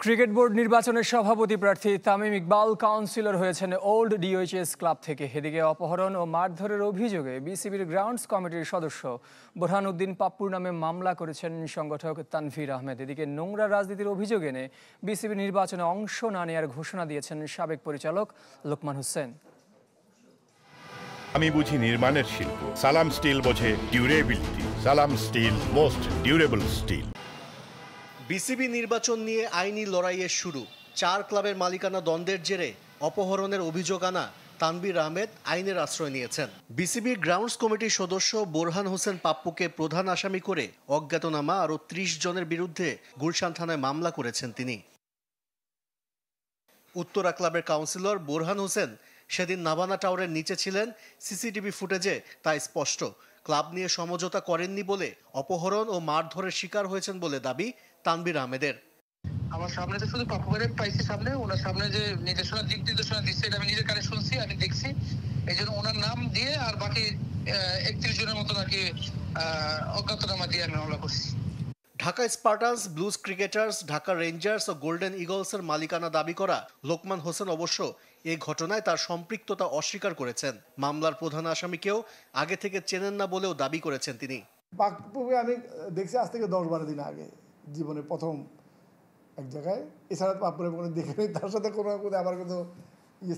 Cricket board নির্বাচনের সভাপতি প্রার্থী তামিম ইকবাল কাউন্সিলর হয়েছেন ওল্ড ডিওএইচএস ক্লাব থেকে। এদিকে অপহরণ ও মারধরের অভিযোগে বিসিবির গ্রাউন্ডস কমিটির সদস্য বোরহান উদ্দিন পাপ্পুর নামে মামলা করেছেন সংগঠক তানভীর আহমেদ। এদিকে নোংরা রাজনীতির অভিযোগ এনে বিসিবি নির্বাচনে অংশ না নেওয়ার ঘোষণা দিয়েছেন সাবেক পরিচালক লোকমান হোসেন। আমি বুঝি নির্মাণের শিল্প, সালাম স্টিল বোঝে durability. Salam steel, most durable steel. BCB নির্বাচন নিয়ে আইনি লড়াইয়ের শুরু। 4 ক্লাবের মালিকানা দ্বন্দ্বের জেরে অপহরণের অভিযোগ আনা তানভীর আহমেদ আইনের আশ্রয় নিয়েছেন। বিসিবির গ্রাউন্ডস কমিটির সদস্য বোরহান হোসেন পাপ্পুকে প্রধান আসামি করে অজ্ঞাতনামা আরও 30 জনের বিরুদ্ধে গুলশান থানায় মামলা করেছেন তিনি। উত্তরা ক্লাবের কাউন্সিলর বোরহান হোসেন সেদিন নাভানা টাওয়ারের নিচে ছিলেন। সিসিটিভি ফুটেজে তা স্পষ্ট। ক্লাব নিয়ে সমঝোতা করেননি বলে অপহরণ ও মারধরের শিকার হয়েছেন বলে দাবি তানভীর আহমেদের। আমার সামনে তো শুধু পাপ্পুকে পাইছি, সামনে ওনার সামনে যে দিক নির্দেশনা দিচ্ছে এটা আমি নিজের কানে শুনছি, আমি দেখছি। এই জন্য ওনার নাম দিয়ে আর বাকি 31 জনের মতো নাকি অজ্ঞাতনামা দিয়ে আমি মামলা করছি। Dhaka Spartans, Blues Cricketers, Dhaka Rangers ও গোল্ডেন ইগলসের মালিকানা দাবি করা লোকমান হোসেন অবশ্য এই ঘটনায় তার সম্পৃক্ততা অস্বীকার করেছেন। মামলার প্রধান আসামিকেও আগে থেকে চেনেন না বলেও দাবি করেছেন তিনি। পাপ্পুকে আমি দেখছি আজ থেকে 10-12 দিন আগে, জীবনে প্রথম এক জায়গায়। এছাড়া পাপ্পুরে কোনো দেখে তার সাথে কোনো আমার কোনো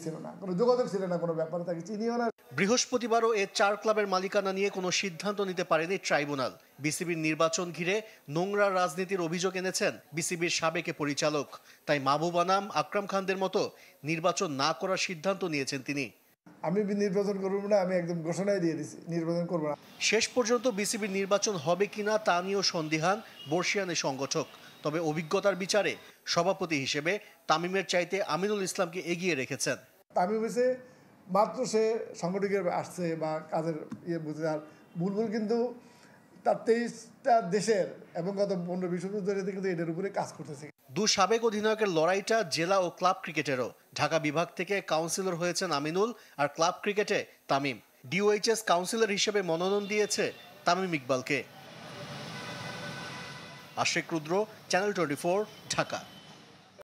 ছিল না, কোনো যোগাযোগ ছিল না, কোনো ব্যাপারে তাকে চিনিও না। বৃহস্পতিবারও এই 4 ক্লাবের মালিকানা নিয়ে কোনো সিদ্ধান্ত নিতে পারেনি ট্রাইব্যুনাল। বিসিবির নির্বাচন ঘিরে নোংরা রাজনীতির অভিযোগ এনেছেন বিসিবির সাবেক পরিচালক। তাই মাহবুব আনাম, আকরাম খানদের মতো নির্বাচন না করার সিদ্ধান্ত নিয়েছেন তিনি। আমি নির্বাচন করব না, আমি একদম ঘোষণাই দিয়ে দিচ্ছি নির্বাচন করব না। শেষ পর্যন্ত বিসিবির নির্বাচন হবে কিনা তা নিয়েও সন্দিহান বর্ষিয়ানের সংগঠক। তবে অভিজ্ঞতার বিচারে সভাপতি হিসেবে তামিমের চাইতে আমিনুল ইসলামকে এগিয়ে রেখেছেন। তামিম হয়েছে মাত্র সে সংগঠকের আসছে বা কাজের বুঝে, আর বুলবুল কিন্তু তার 23টা দেশের এবং গত 15-20 বছর ধরে কিন্তু এটার উপরে কাজ করতেছে। 2 সাবেক অধিনায়কের লড়াইটা জেলা ও ক্লাব ক্রিকেটেরও। ঢাকা বিভাগ থেকে কাউন্সিলর হয়েছেন আমিনুল, আর ক্লাব ক্রিকেটে তামিম। ডিওএইচএস কাউন্সিলর হিসেবে মনোনয়ন দিয়েছে তামিম ইকবালকে। আশিক রুদ্র, চ্যানেল 24, ঢাকা।